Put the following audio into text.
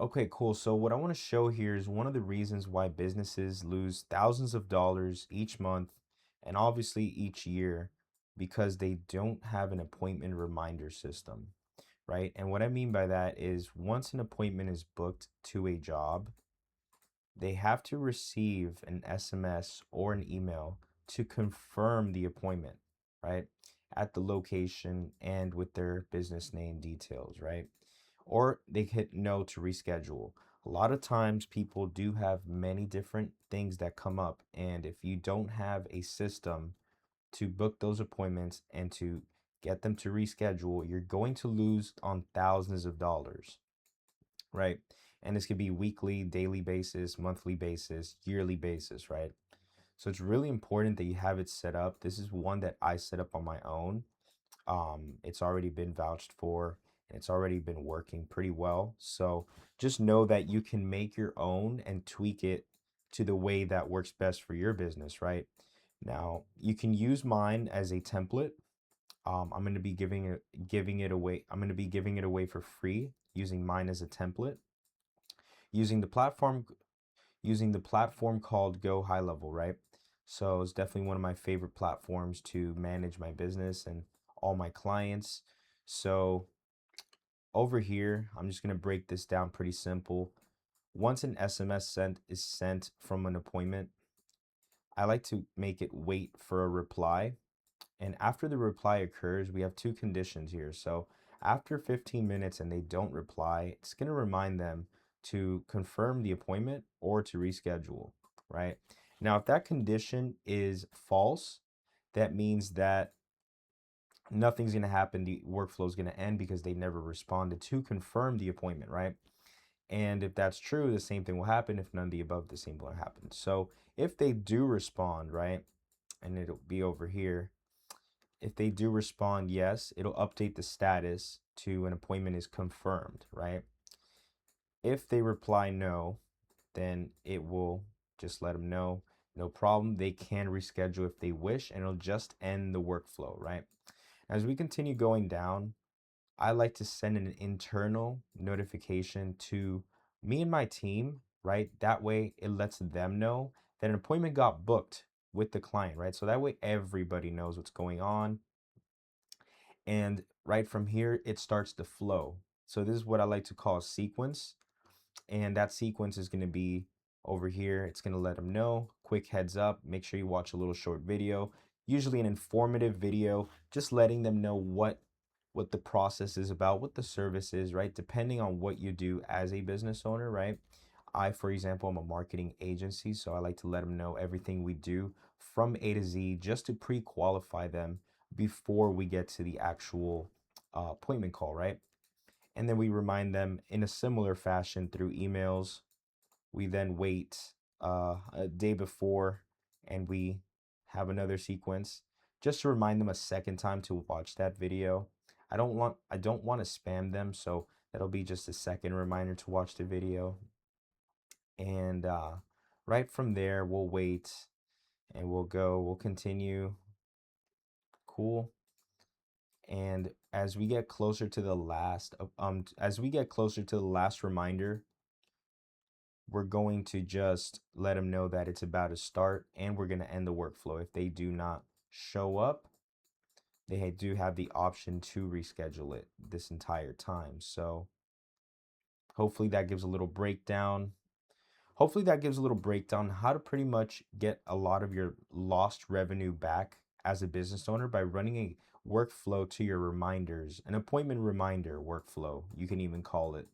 Okay, cool. So what I want to show here is one of the reasons why businesses lose thousands of dollars each month and obviously each year because they don't have an appointment reminder system, right? And what I mean by that is once an appointment is booked to a job, they have to receive an SMS or an email to confirm the appointment, right? At the location and with their business name details, right? Or they hit no to reschedule. A lot of times people do have many different things that come up, and if you don't have a system to book those appointments and to get them to reschedule, you're going to lose on thousands of dollars, right? And this could be weekly, daily basis, monthly basis, yearly basis, right? So it's really important that you have it set up. This is one that I set up on my own. It's already been vouched for and it's already been working pretty well. So just know that you can make your own and tweak it to the way that works best for your business, right? Now, you can use mine as a template. I'm going to be giving it away. I'm going to be giving it away for free using mine as a template using the platform called GoHighLevel, right? So it's definitely one of my favorite platforms to manage my business and all my clients. So over here, I'm just going to break this down pretty simple. Once an SMS is sent from an appointment, I like to make it wait for a reply. And after the reply occurs, we have two conditions here. So after 15 minutes and they don't reply, it's going to remind them to confirm the appointment or to reschedule, right? Now, if that condition is false, that means that nothing's going to happen. The workflow is going to end because they never responded to confirm the appointment, right? And if that's true, the same thing will happen. If none of the above, the same will happen. So if they do respond, right, and it'll be over here, if they do respond yes, it'll update the status to an appointment is confirmed, right? If they reply no, then it will just let them know no problem. They can reschedule if they wish, and it'll just end the workflow, right? As we continue going down, I like to send an internal notification to me and my team, right? That way it lets them know that an appointment got booked with the client, right? So that way everybody knows what's going on. And right from here, it starts to flow. So this is what I like to call a sequence. And that sequence is going to be over here. It's going to let them know, quick heads up, make sure you watch a little short video, usually an informative video, just letting them know what the process is about, what the service is, right? Depending on what you do as a business owner, right? I, for example, am a marketing agency, so I like to let them know everything we do from A to Z just to pre-qualify them before we get to the actual appointment call, right? And then we remind them in a similar fashion through emails. We then wait a day before and we have another sequence just to remind them a second time to watch that video. I don't want to spam them, so that'll be just a second reminder to watch the video. And right from there, we'll wait and we'll continue. Cool. And as we get closer to the last reminder, we're going to just let them know that it's about to start and we're going to end the workflow. If they do not show up, they do have the option to reschedule it this entire time. So hopefully that gives a little breakdown. Hopefully that gives a little breakdown how to pretty much get a lot of your lost revenue back as a business owner by running a workflow to your reminders, an appointment reminder workflow, you can even call it.